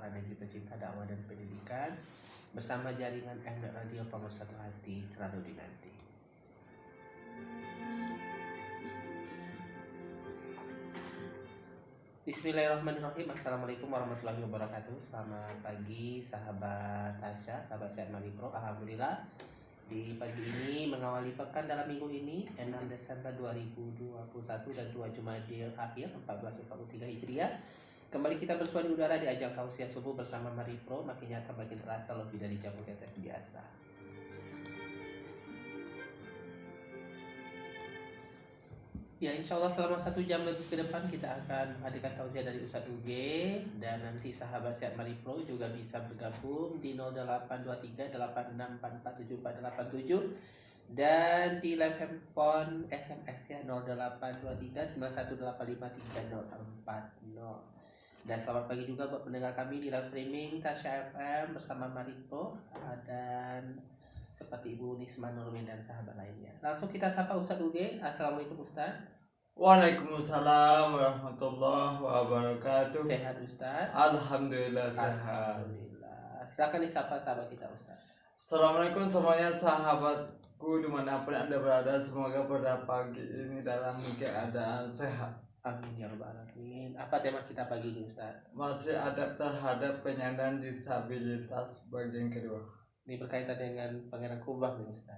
karena kita cinta dakwah dan pendidikan bersama jaringan MNET Radio Pemersatu Hati selalu dinanti. Bismillahirrahmanirrahim. Assalamualaikum warahmatullahi wabarakatuh. Selamat pagi sahabat Tasya, sahabat Sehat Maripro. Alhamdulillah di pagi ini mengawali pekan dalam minggu ini 6 Desember 2021 dan 2 Jumadil Akhir 1443 Hijriah. Kembali kita bersua di udara di ajang tausiah subuh bersama Maripro, makin nyata makin terasa lebih dari jamu tetes biasa. Ya, insya Allah selama 1 jam lebih ke depan kita akan menghadirkan tausiah dari Ustadz UG, dan nanti sahabat Sehat Maripro juga bisa bergabung di 0823 86447487 dan di live handphone SMS ya 0823 91853040. Dan selamat pagi juga buat pendengar kami di live streaming Tasya FM bersama Maripro dan seperti Ibu Nisma Nurmin dan sahabat lainnya. Langsung kita sapa Ustadz UG. Assalamualaikum Ustadz. Waalaikumsalam warahmatullahi wabarakatuh. Sehat Ustadz? Alhamdulillah sehat. Alhamdulillah. Silakan disapa sahabat kita Ustadz. Assalamualaikum semuanya sahabatku dimanapun Anda berada. Semoga pada pagi ini dalam keadaan sehat. Amin ya rabbal alamin. Apa tema kita pagi ini Ustadz? Masih adab terhadap penyandang disabilitas bagian kedua. Ini berkaitan dengan Pangeran Kubah nih Ustaz.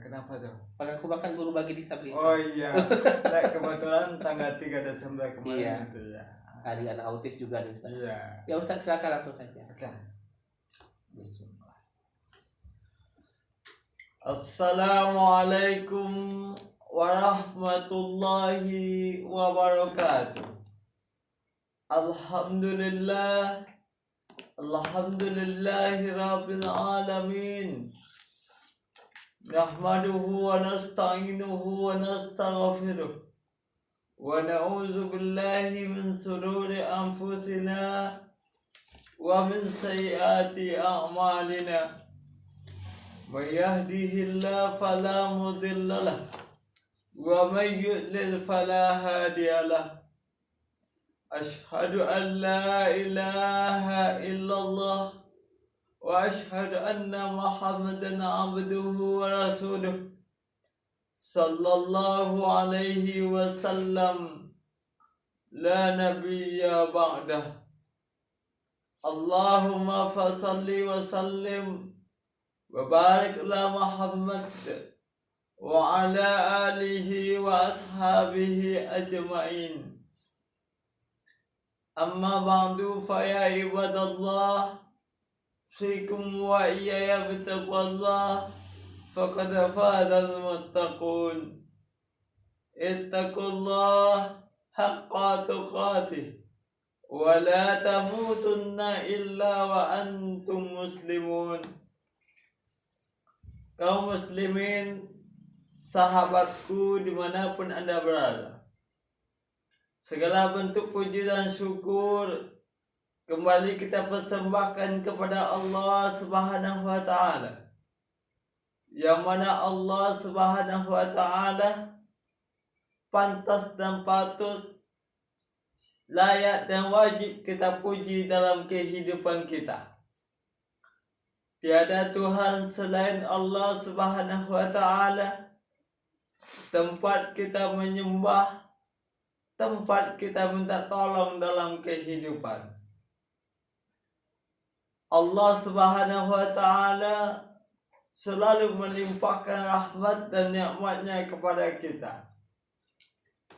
Kenapa tuh? Pangeran Kubah kan guru bagi disabilitas. Oh iya. Nah, kebetulan tanggal 3 Desember kemarin iya. itu ya. Hari anak autis juga nih Ustaz. Iya. Ya Ustaz silakan langsung saja. Oke. Bismillah. Assalamualaikum warahmatullahi wabarakatuh. Alhamdulillah. Alhamdulillahi rabbil alamin. Nahmaduhu wa nasta'inuhu wa nastaghfiruh. Wa na'udzu billahi min shururi anfusina wa min sayyiati a'malina. May yahdihillahu fala mudilla lahu wa may yudlil fala hadiya lahu. Ashhadu an la ilaha illallah wa ashhadu anna Muhammadan abduhu wa rasuluh sallallahu alaihi wasallam la nabiyya ba'dah. Allahumma fasalli wa sallim wa barik ala Muhammad wa ala alihi wa ashabihi ajma'in. Amma ba'du fa ya ibadallah fikum wa iyaya bittaqwallah faqad fadal muttaqun. Ittaqullah haqqa tuqatih wa la tamutunna illa wa antum muslimun. Kaum muslimin, sahabatku dimanapun Anda berada, segala bentuk puji dan syukur kembali kita persembahkan kepada Allah Subhanahu wa taala. Yang mana Allah Subhanahu wa taala pantas dan patut, layak dan wajib kita puji dalam kehidupan kita. Tiada Tuhan selain Allah Subhanahu wa taala, tempat kita menyembah, tempat kita minta tolong dalam kehidupan. Allah Subhanahu wa taala selalu melimpahkan rahmat dan nikmat-Nya kepada kita,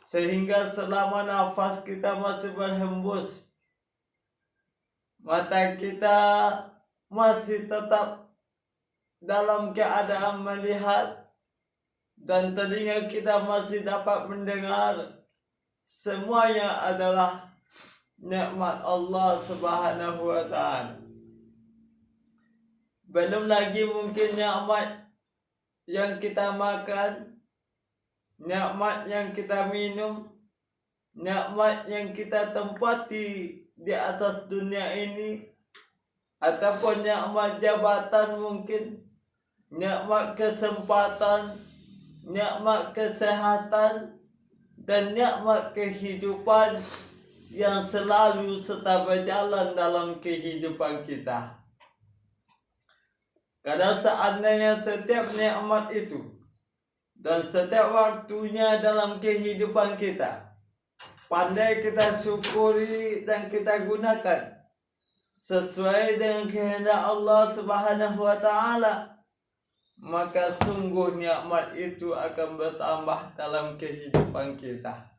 sehingga selama nafas kita masih berhembus, mata kita masih tetap dalam keadaan melihat, dan telinga kita masih dapat mendengar, semuanya adalah nikmat Allah Subhanahu wa taala. Belum lagi mungkin nikmat yang kita makan, nikmat yang kita minum, nikmat yang kita tempati di atas dunia ini, ataupun nikmat jabatan mungkin, nikmat kesempatan, nikmat kesehatan, dan nikmat kehidupan yang selalu serta berjalan dalam kehidupan kita. Karena seandainya setiap nikmat itu dan setiap waktunya dalam kehidupan kita pandai kita syukuri dan kita gunakan sesuai dengan kehendak Allah Subhanahu wa taala, maka sungguh nikmat itu akan bertambah dalam kehidupan kita.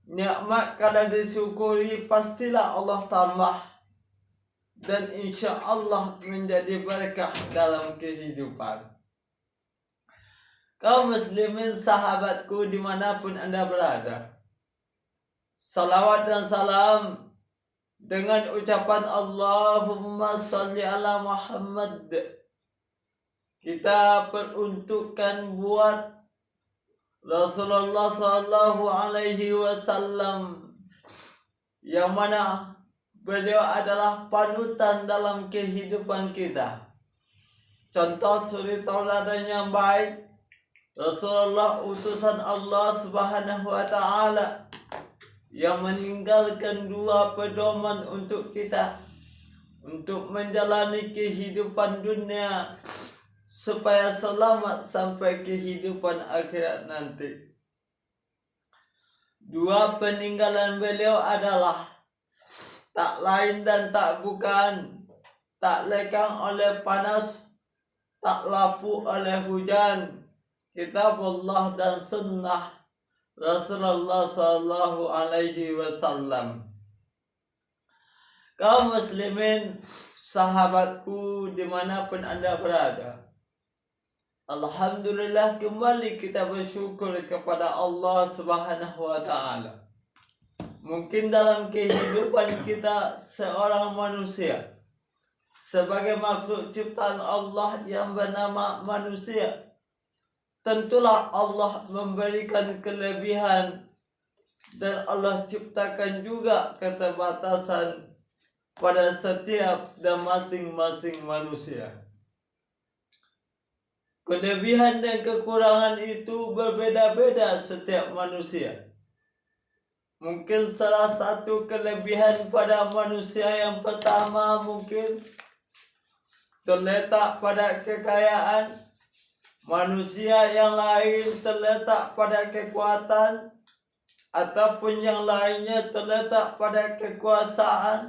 Nikmat kalau disyukuri pastilah Allah tambah, dan insya Allah menjadi berkah dalam kehidupan. Kaum muslimin sahabatku dimanapun anda berada, salawat dan salam dengan ucapan Allahumma salli ala Muhammad kita peruntukkan buat Rasulullah sallallahu alaihi wasallam, yang mana beliau adalah panutan dalam kehidupan kita. Contoh suri tauladan yang baik, Rasulullah utusan Allah Subhanahu wa taala yang meninggalkan dua pedoman untuk kita untuk menjalani kehidupan dunia supaya selamat sampai kehidupan akhirat nanti. Dua peninggalan beliau adalah tak lain dan tak bukan, tak lekang oleh panas, tak lapuk oleh hujan, kitab Allah dan sunnah Rasulullah sallallahu alaihi wasallam. Kaum muslimin sahabatku dimanapun anda berada, alhamdulillah kembali kita bersyukur kepada Allah Subhanahu wa taala. Mungkin dalam kehidupan kita seorang manusia sebagai makhluk ciptaan Allah yang bernama manusia, tentulah Allah memberikan kelebihan dan Allah ciptakan juga keterbatasan pada setiap dan masing-masing manusia. Kelebihan dan kekurangan itu berbeda-beda setiap manusia. Mungkin salah satu kelebihan pada manusia yang pertama mungkin terletak pada kekayaan. Manusia yang lain terletak pada kekuatan, ataupun yang lainnya terletak pada kekuasaan,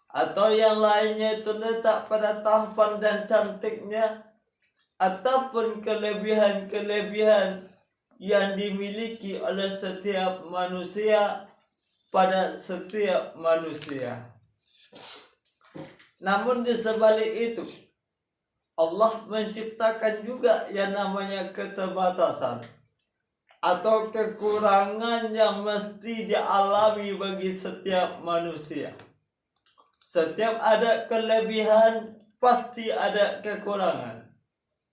atau yang lainnya terletak pada tampan dan cantiknya, ataupun kelebihan-kelebihan yang dimiliki oleh setiap manusia pada setiap manusia. Namun di sebalik itu, Allah menciptakan juga yang namanya keterbatasan atau kekurangan yang mesti dialami bagi setiap manusia. Setiap ada kelebihan, pasti ada kekurangan.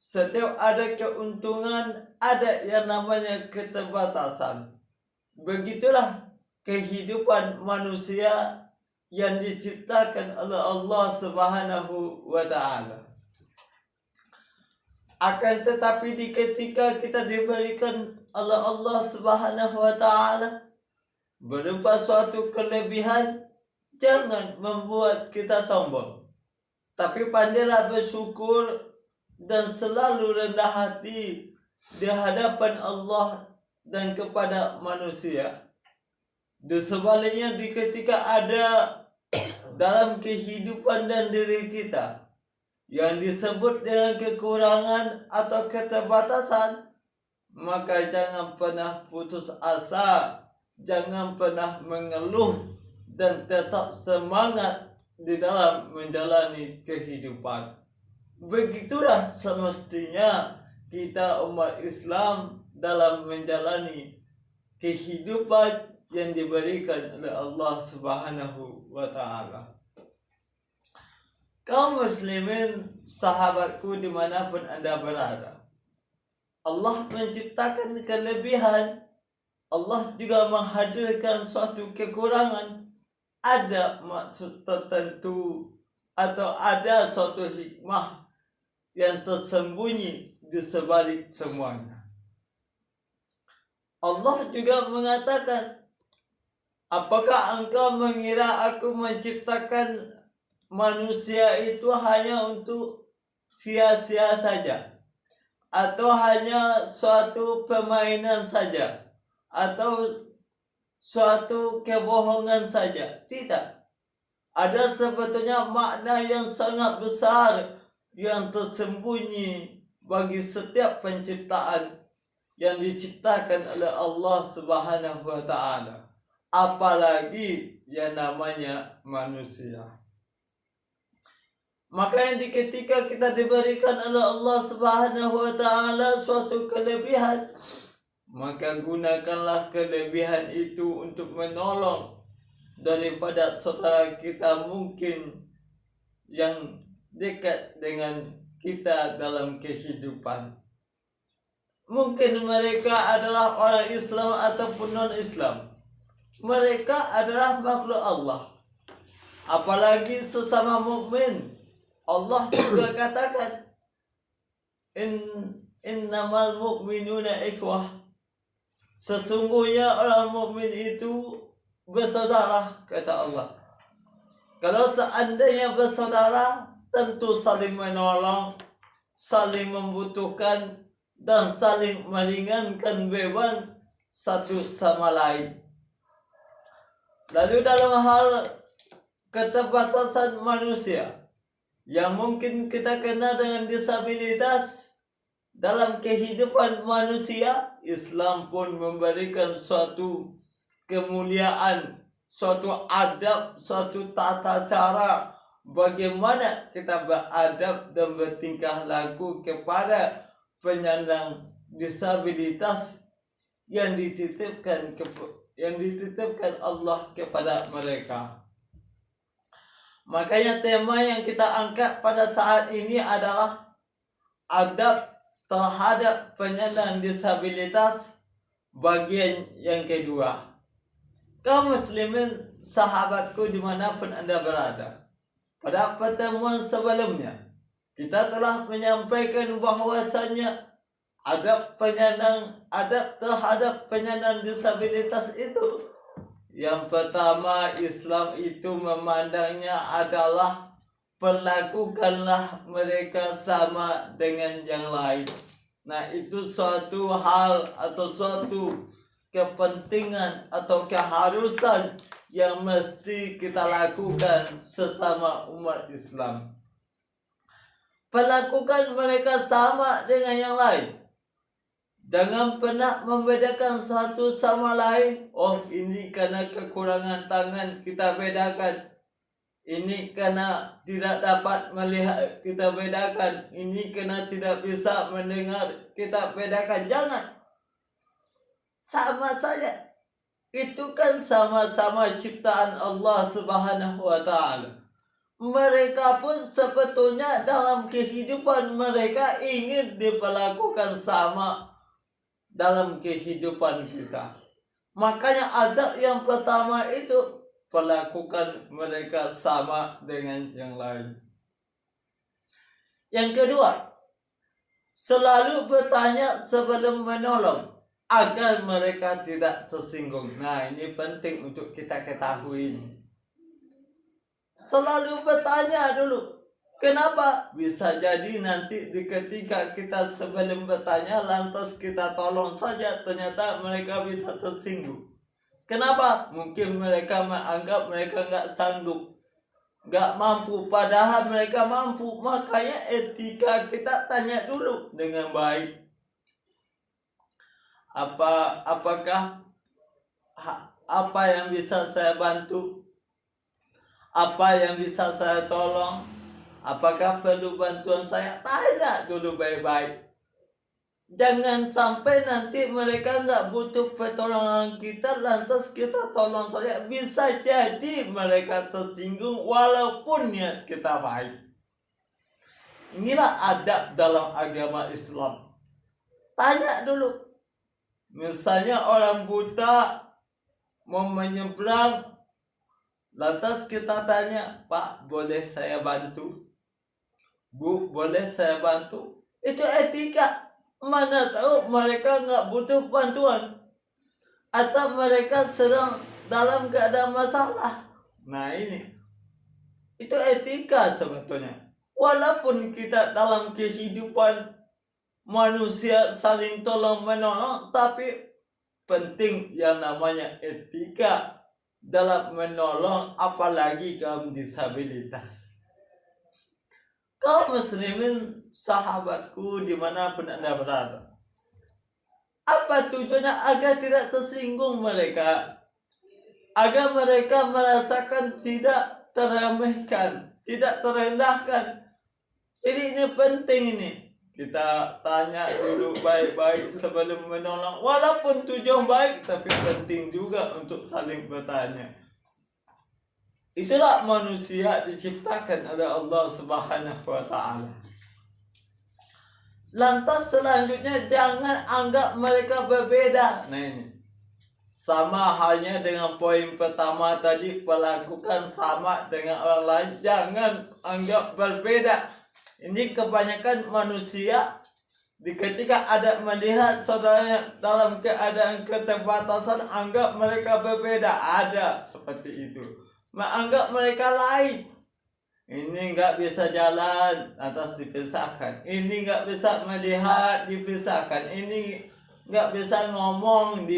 Setiap ada keuntungan, ada yang namanya keterbatasan. Begitulah kehidupan manusia yang diciptakan oleh Allah Subhanahu wa taala. Akan tetapi di ketika kita diberikan oleh Allah Subhanahu wa taala berupa suatu kelebihan, jangan membuat kita sombong. Tapi pandailah bersyukur dan selalu rendah hati di hadapan Allah dan kepada manusia. Di sebaliknya, di ketika ada dalam kehidupan dan diri kita yang disebut dengan kekurangan atau keterbatasan, maka jangan pernah putus asa, jangan pernah mengeluh, dan tetap semangat di dalam menjalani kehidupan. Begitulah semestinya kita umat Islam dalam menjalani kehidupan yang diberikan oleh Allah Subhanahu wa taala. Kaum muslimin sahabatku dimanapun anda berada, Allah menciptakan kelebihan, Allah juga menghadirkan suatu kekurangan. Ada maksud tertentu atau ada suatu hikmah yang tersembunyi di sebalik semuanya. Allah juga mengatakan, Apakah engkau mengira aku menciptakan manusia itu hanya untuk sia-sia saja? Atau hanya suatu permainan saja? Atau suatu kebohongan saja? Tidak. Ada sebetulnya makna yang sangat besar yang tersembunyi bagi setiap penciptaan yang diciptakan oleh Allah Subhanahu wa taala. Apalagi yang namanya manusia. Maka ketika kita diberikan oleh Allah Subhanahu wa taala suatu kelebihan, maka gunakanlah kelebihan itu untuk menolong daripada saudara kita mungkin yang dekat dengan kita dalam kehidupan. Mungkin mereka adalah orang Islam ataupun non-Islam. Mereka adalah makhluk Allah. Apalagi sesama mukmin. Allah juga katakan, innamal mu'minuna ikhwah. Sesungguhnya orang mukmin itu bersaudara, kata Allah. Kalau seandainya bersaudara, tentu saling menolong, saling membutuhkan, dan saling meringankan beban satu sama lain. Lalu dalam hal keterbatasan manusia yang mungkin kita kenal dengan disabilitas, dalam kehidupan manusia, Islam pun memberikan suatu kemuliaan, suatu adab, suatu tata cara bagaimana kita beradab dan bertingkah laku kepada penyandang disabilitas yang dititipkan Allah kepada mereka. Makanya tema yang kita angkat pada saat ini adalah adab terhadap penyandang disabilitas bagian yang kedua. Kaum muslimin sahabatku dimanapun Anda berada, pada pertemuan sebelumnya kita telah menyampaikan bahwasanya adab terhadap penyandang disabilitas itu, yang pertama, Islam itu memandangnya adalah perlakukanlah mereka sama dengan yang lain. Nah, itu suatu hal atau suatu kepentingan atau keharusan yang mesti kita lakukan sesama umat Islam. Perlakukan mereka sama dengan yang lain. Jangan pernah membedakan satu sama lain. Oh, ini karena kekurangan tangan kita bedakan. Ini karena tidak dapat melihat kita bedakan. Ini karena tidak bisa mendengar kita bedakan. Jangan. Sama saja. Itu kan sama-sama ciptaan Allah Subhanahu wa taala. Mereka pun sebetulnya dalam kehidupan mereka ingin diperlakukan sama dalam kehidupan kita. Makanya adab yang pertama itu perlakukan mereka sama dengan yang lain. Yang kedua, selalu bertanya sebelum menolong agar mereka tidak tersinggung. Nah, ini penting untuk kita ketahui. Selalu bertanya dulu. Kenapa? Bisa jadi nanti ketika kita sebelum bertanya lantas kita tolong saja, ternyata mereka bisa tersinggung. Kenapa? Mungkin mereka menganggap mereka nggak sanggup, nggak mampu, padahal mereka mampu. Makanya etika kita tanya dulu dengan baik. Apakah apa yang bisa saya bantu? Apa yang bisa saya tolong? Apakah perlu bantuan saya? Tanya dulu baik-baik. Jangan sampai nanti mereka nggak butuh pertolongan kita, lantas kita tolong saja. Bisa jadi mereka tersinggung walaupun niat kita baik. Inilah adab dalam agama Islam. Tanya dulu. Misalnya orang buta mau menyeberang, lantas kita tanya, Pak, boleh saya bantu? Bu, boleh saya bantu? Itu etika. Mana tahu mereka nggak butuh bantuan, atau mereka sedang dalam keadaan masalah. Nah ini, itu etika sebetulnya. Walaupun kita dalam kehidupan manusia saling tolong menolong, tapi penting yang namanya etika dalam menolong, apalagi kaum disabilitas. Kaum muslimin sahabatku dimanapun Anda berada, apa tujuannya? Agar tidak tersinggung mereka, agar mereka merasakan tidak teremehkan, tidak terendahkan. Jadi ini penting ini. Kita tanya dulu baik-baik sebelum menolong. Walaupun tujuan baik, tapi penting juga untuk saling bertanya. Itulah manusia diciptakan oleh Allah Subhanahu wa Ta'ala. Lantas selanjutnya, jangan anggap mereka berbeda. Nah ini, sama halnya dengan poin pertama tadi, perlakukan sama dengan orang lain, jangan anggap berbeda. Ini kebanyakan manusia ketika ada melihat saudaranya dalam keadaan keterbatasan, anggap mereka berbeda. Ada seperti itu, menganggap mereka lain. Ini nggak bisa jalan, atas dipisahkan. Ini nggak bisa melihat, dipisahkan. Ini nggak bisa ngomong,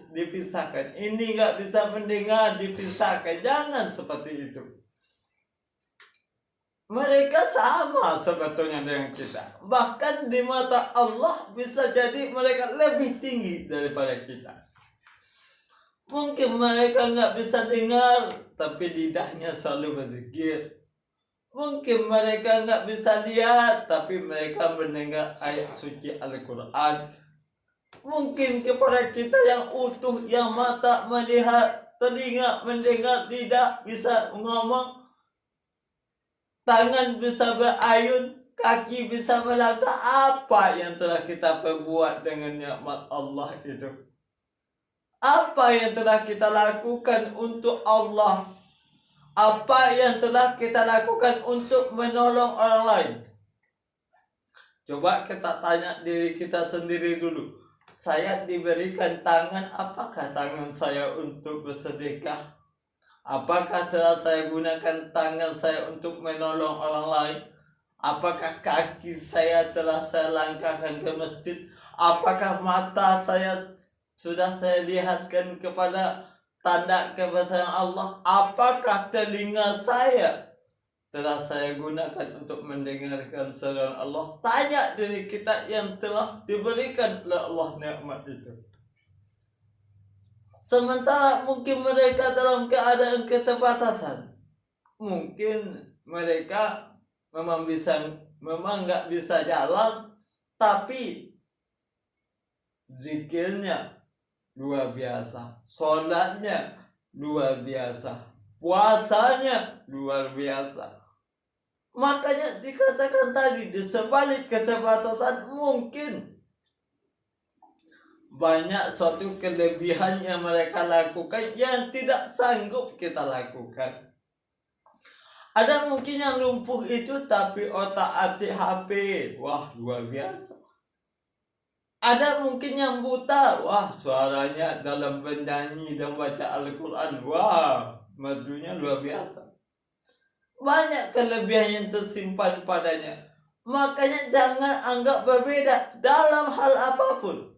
dipisahkan. Ini nggak bisa mendengar, dipisahkan. Jangan seperti itu. Mereka sama sebetulnya dengan kita. Bahkan di mata Allah bisa jadi mereka lebih tinggi daripada kita. Mungkin mereka nggak bisa dengar, tapi lidahnya selalu berzikir. Mungkin mereka nggak bisa lihat, tapi mereka mendengar ayat suci Al-Quran. Mungkin kepada kita yang utuh, yang mata melihat, telinga mendengar, lidah bisa ngomong, tangan bisa berayun, kaki bisa melangkah. Apa yang telah kita perbuat dengan nikmat Allah itu? Apa yang telah kita lakukan untuk Allah? Apa yang telah kita lakukan untuk menolong orang lain? Coba kita tanya diri kita sendiri dulu. Saya diberikan tangan, apakah tangan saya untuk bersedekah? Apakah telah saya gunakan tangan saya untuk menolong orang lain? Apakah kaki saya telah saya langkahkan ke masjid? Apakah mata saya sudah saya lihatkan kepada tanda kebesaran Allah? Apakah telinga saya telah saya gunakan untuk mendengarkan seruan Allah? Tanya diri kita yang telah diberikan oleh Allah nikmat itu. Sementara mungkin mereka dalam keadaan keterbatasan, mungkin mereka memang nggak bisa jalan, tapi zikirnya luar biasa, sholatnya luar biasa, puasanya luar biasa. Makanya dikatakan tadi, di sebalik keterbatasan mungkin banyak suatu kelebihan yang mereka lakukan yang tidak sanggup kita lakukan. Ada mungkin yang lumpuh itu tapi otak-atik HP, wah luar biasa. Ada mungkin yang buta, wah suaranya dalam bernyanyi dan baca Al-Quran, wah madunya luar biasa. Banyak kelebihan yang tersimpan padanya. Makanya jangan anggap berbeda dalam hal apapun.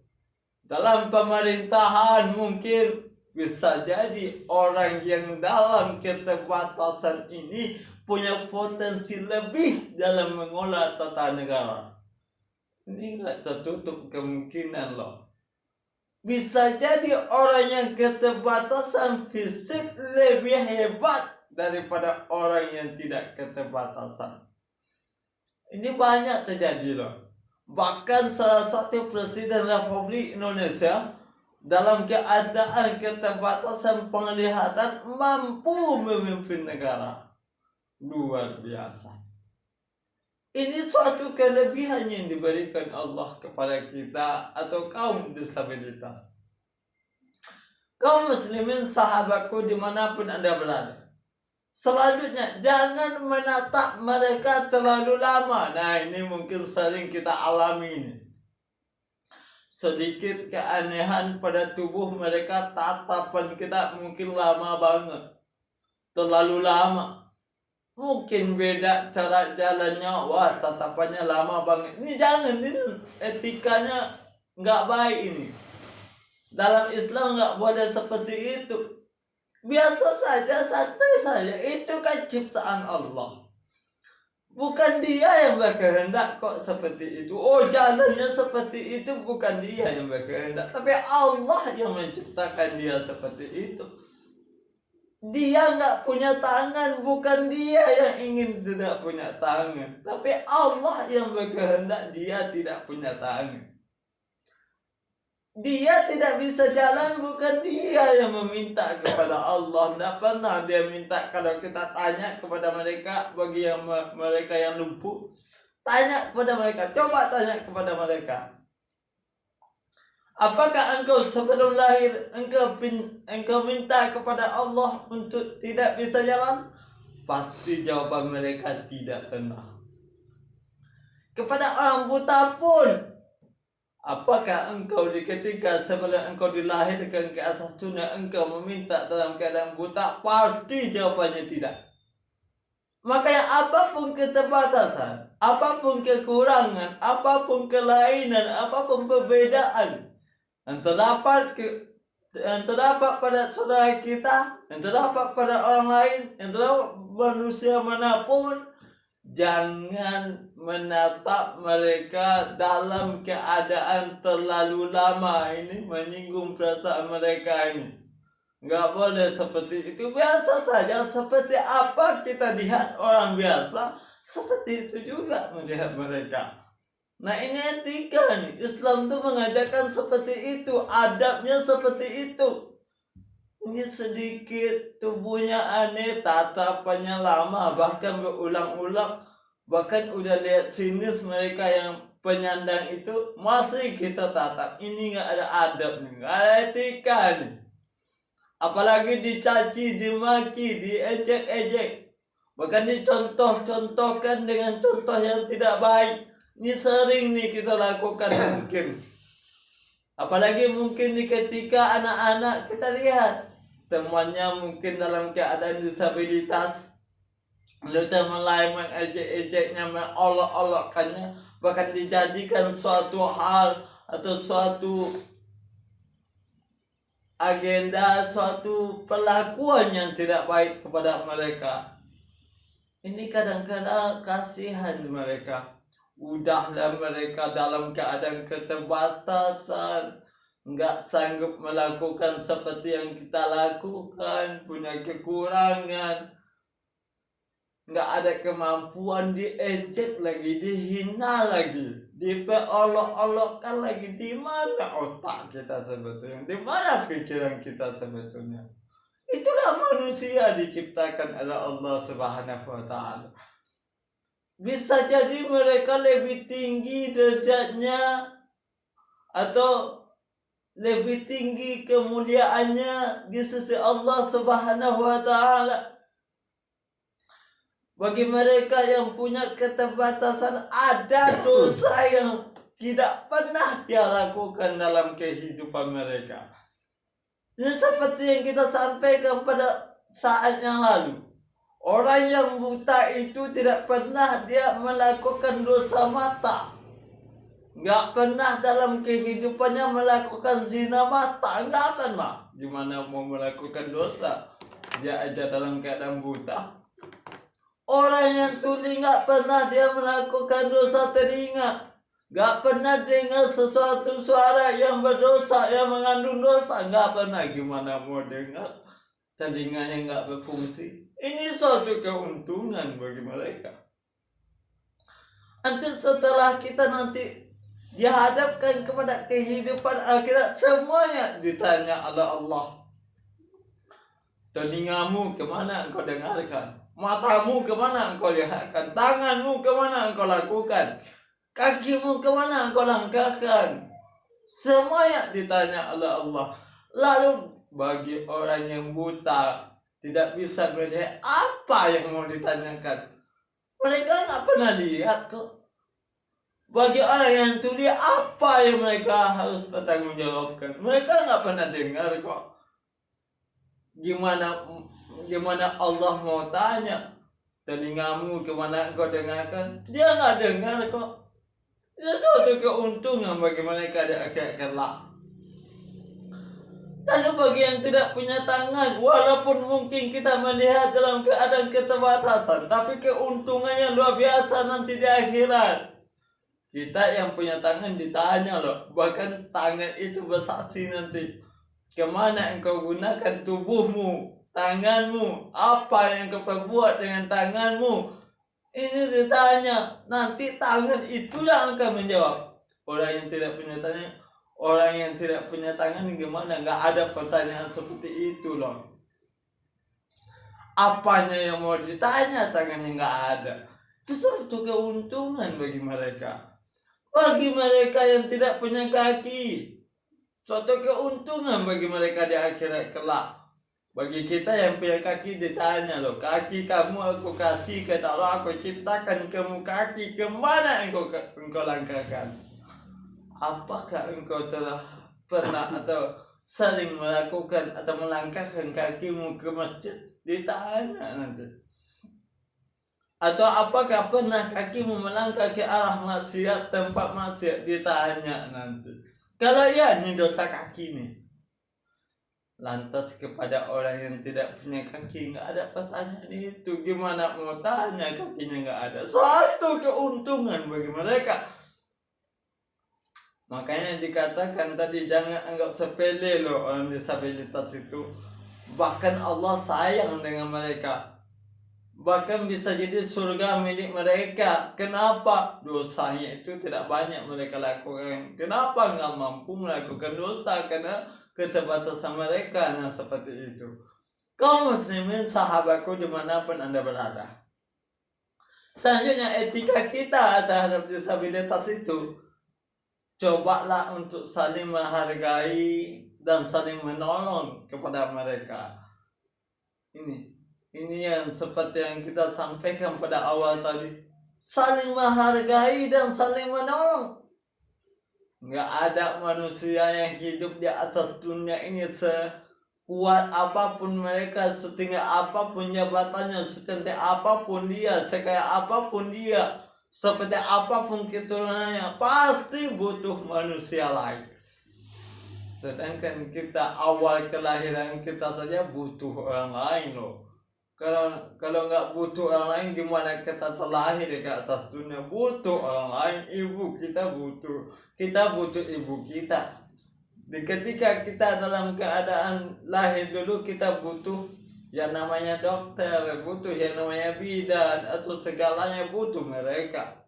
Dalam pemerintahan mungkin bisa jadi orang yang dalam keterbatasan ini punya potensi lebih dalam mengolah tata negara. Ini nggak tertutup kemungkinan loh. Bisa jadi orang yang keterbatasan fisik lebih hebat daripada orang yang tidak keterbatasan. Ini banyak terjadi loh. Bahkan salah satu Presiden Republik Indonesia dalam keadaan keterbatasan penglihatan mampu memimpin negara. Luar biasa. Ini suatu kelebihan yang diberikan Allah kepada kita atau kaum disabilitas. Kaum muslimin sahabatku dimanapun Anda berada. Selanjutnya, jangan menatap mereka terlalu lama. Nah ini mungkin sering kita alami ini. sedikit keanehan pada tubuh mereka, tatapan kita mungkin lama banget, terlalu lama. Mungkin beda cara jalannya, wah tatapannya lama banget. Ini jangan, ini etikanya nggak baik ini. Dalam Islam nggak boleh seperti itu. Biasa saja, santai saja. Itu kan ciptaan Allah. Bukan dia yang berkehendak kok seperti itu. Oh, jalannya seperti itu, bukan dia yang berkehendak, tapi Allah yang menciptakan dia seperti itu. Dia nggak punya tangan, bukan dia yang ingin tidak punya tangan, tapi Allah yang berkehendak dia tidak punya tangan. Dia tidak bisa jalan, bukan dia yang meminta kepada Allah. Tidak pernah dia minta. Kalau kita tanya kepada mereka, bagi yang mereka yang lumpuh, tanya kepada mereka, coba tanya kepada mereka, apakah engkau sebelum lahir engkau minta kepada Allah untuk tidak bisa jalan? Pasti jawaban mereka tidak pernah. Kepada orang buta pun, apakah engkau ketika sebelum engkau dilahirkan ke atas dunia engkau meminta dalam keadaan buta? Pasti jawabannya tidak. Makanya apapun keterbatasan, apapun kekurangan, apapun kelainan, apapun perbedaan yang terdapat pada saudara kita, yang terdapat pada orang lain, yang terdapat manusia manapun, jangan menatap mereka dalam keadaan terlalu lama. Ini menyinggung perasaan mereka ini. Nggak boleh seperti itu. Biasa saja, seperti apa kita lihat orang biasa, seperti itu juga melihat mereka. Nah, ini etika nih. Islam tuh mengajarkan seperti itu, adabnya seperti itu. Ini sedikit tubuhnya aneh, tatapannya lama, bahkan berulang-ulang. Bahkan udah lihat sinis mereka yang penyandang itu, masih kita tatap. Ini nggak ada adab nih, nggak ada etika nih. Apalagi dicaci, dimaki, diejek-ejek. Bahkan dicontoh-contohkan dengan contoh yang tidak baik. Ini sering nih kita lakukan mungkin. Apalagi mungkin di ketika anak-anak kita lihat temannya mungkin dalam keadaan disabilitas, lalu teman lain mengejek-ejeknya, mengolok-olokkannya, bahkan dijadikan suatu hal atau suatu agenda, suatu perlakuan yang tidak baik kepada mereka. Ini kadang-kadang kasihan mereka. Udahlah mereka dalam keadaan keterbatasan, nggak sanggup melakukan seperti yang kita lakukan, punya kekurangan, nggak ada kemampuan, diejek lagi, dihina lagi, diperolok-olokkan lagi. Di mana otak kita sebetulnya? Di mana pikiran kita sebetulnya? Itulah manusia diciptakan oleh Allah Subhanahu wa Ta'ala. Bisa jadi mereka lebih tinggi derajatnya atau lebih tinggi kemuliaannya di sisi Allah Subhanahu wa Ta'ala. Bagi mereka yang punya keterbatasan, ada dosa yang tidak pernah dia lakukan dalam kehidupan mereka. Ini seperti yang kita sampaikan pada saat yang lalu. Orang yang buta itu tidak pernah dia melakukan dosa mata. Nggak pernah dalam kehidupannya melakukan zina mata. Nggak pernah. Gimana mau melakukan dosa? Dia aja dalam keadaan buta. Orang yang tuli nggak pernah dia melakukan dosa telinga. Nggak pernah dengar sesuatu suara yang berdosa, yang mengandung dosa. Nggak pernah. Gimana mau dengar? Telinganya nggak berfungsi. Ini suatu keuntungan bagi mereka. Nanti setelah kita nanti dihadapkan kepada kehidupan akhirat, semuanya ditanya oleh Allah. Telingamu kemana engkau dengarkan? Matamu kemana engkau lihatkan? Tanganmu kemana engkau lakukan? Kakimu kemana engkau langkahkan? Semuanya ditanya oleh Allah. Lalu bagi orang yang buta, tidak bisa melihat, apa yang mau ditanyakan? Mereka nggak pernah lihat kok. Bagi orang yang tuli, apa yang mereka harus pertanggungjawabkan? Mereka nggak pernah dengar kok. Gimana Allah mau tanya, telingamu kemana engkau dengarkan? Dia nggak dengar kok. Itu suatu keuntungan bagi mereka di akhirat kelak. Lalu bagi yang tidak punya tangan, walaupun mungkin kita melihat dalam keadaan keterbatasan, tapi keuntungannya luar biasa nanti di akhirat. Kita yang punya tangan ditanya loh, bahkan tangan itu bersaksi nanti. Kemana engkau gunakan tubuhmu, tanganmu, apa yang kau perbuat dengan tanganmu? Ini ditanya, nanti tangan itu yang akan menjawab. Orang yang tidak punya tangan gimana? Nggak ada pertanyaan seperti itu loh. Apanya yang mau ditanya, tangannya nggak ada. Itu suatu keuntungan bagi mereka. Bagi mereka yang tidak punya kaki, suatu keuntungan bagi mereka di akhirat kelak. Bagi kita yang punya kaki ditanya loh, kaki kamu aku kasih, kata Allah aku ciptakan kamu kaki, kemana engkau langkahkan? Apakah engkau telah pernah atau sering melakukan atau melangkahkan kakimu ke masjid? Ditanya nanti. Atau apakah pernah kakimu melangkah ke arah maksiat, tempat maksiat? Ditanya nanti. Kalau ya, ini dosa kaki nih. Lantas kepada orang yang tidak punya kaki, nggak ada pertanyaan itu. Gimana mau tanya, kakinya nggak ada? Suatu keuntungan bagi mereka. Makanya dikatakan tadi, jangan anggap sepele loh orang disabilitas itu. Bahkan Allah sayang dengan mereka. Bahkan bisa jadi surga milik mereka. Kenapa? Dosanya itu tidak banyak mereka lakukan. Kenapa nggak mampu melakukan dosa? Karena keterbatasan mereka. Nah seperti itu. Kaum muslimin sahabatku dimanapun anda berada. Selanjutnya etika kita terhadap disabilitas itu, cobalah untuk saling menghargai dan saling menolong kepada mereka. Ini yang seperti yang kita sampaikan pada awal tadi. Saling menghargai dan saling menolong. Nggak ada manusia yang hidup di atas dunia ini sekuat apapun mereka, setinggi apapun jabatannya, secantik apapun dia, sekaya apapun dia, seperti apapun keturunannya, pasti butuh manusia lain. Sedangkan kita awal kelahiran kita saja butuh orang lain loh. Kalau nggak butuh orang lain, gimana kita terlahir di atas dunia? Butuh orang lain. Ibu kita butuh ibu kita. Ketika kita dalam keadaan lahir dulu, kita butuh yang namanya dokter, butuh yang namanya bidan, atau segalanya butuh mereka.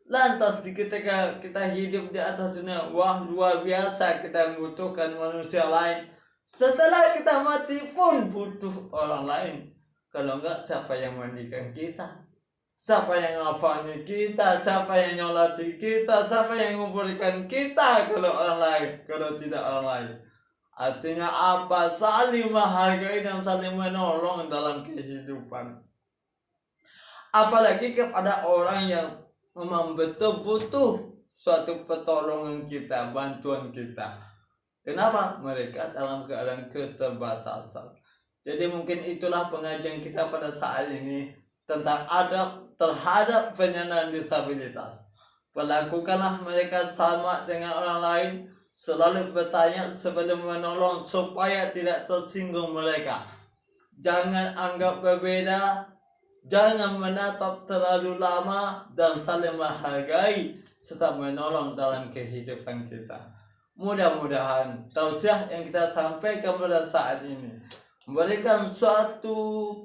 Lantas ketika kita hidup di atas dunia, wah luar biasa kita membutuhkan manusia lain. Setelah kita mati pun butuh orang lain. Kalau enggak, siapa yang mandikan kita? Siapa yang ngafani kita? Siapa yang nyolati kita? Siapa yang nguburkan kita kalau orang lain? Kalau tidak orang lain. Artinya apa? Saling menghargai dan saling menolong dalam kehidupan. Apalagi kepada orang yang memang betul butuh suatu pertolongan kita, bantuan kita. Kenapa? Mereka dalam keadaan keterbatasan. Jadi mungkin itulah pengajian kita pada saat ini tentang adab terhadap penyandang disabilitas. Perlakukanlah mereka sama dengan orang lain. Selalu bertanya sebelum menolong supaya tidak tersinggung mereka. Jangan anggap berbeda. Jangan menatap terlalu lama dan saling menghargai serta menolong dalam kehidupan kita. Mudah-mudahan tausiah yang kita sampaikan pada saat ini memberikan suatu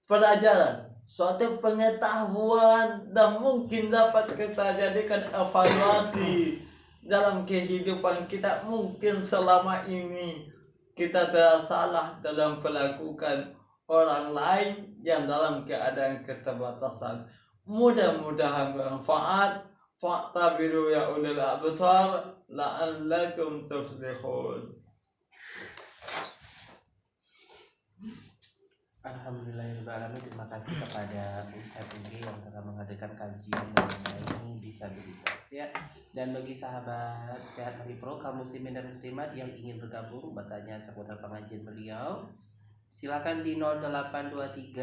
pelajaran, suatu pengetahuan, dan mungkin dapat kita jadikan evaluasi dalam kehidupan kita. Mungkin selama ini kita telah salah dalam melakukan orang lain yang dalam keadaan keterbatasan. Mudah-mudahan bermanfaat. Fa'tabiru ya ulil absar la'allakum tuflihun. Alhamdulillahirrahmanirrahim. Terima kasih kepada Ustadz Uge yang telah mengadakan kajian mengenai disabilitas ya. Dan bagi sahabat Sehat Mari Pro, kaum muslimin dan muslimat yang ingin bergabung bertanya seputar pengajian beliau, silakan di 0823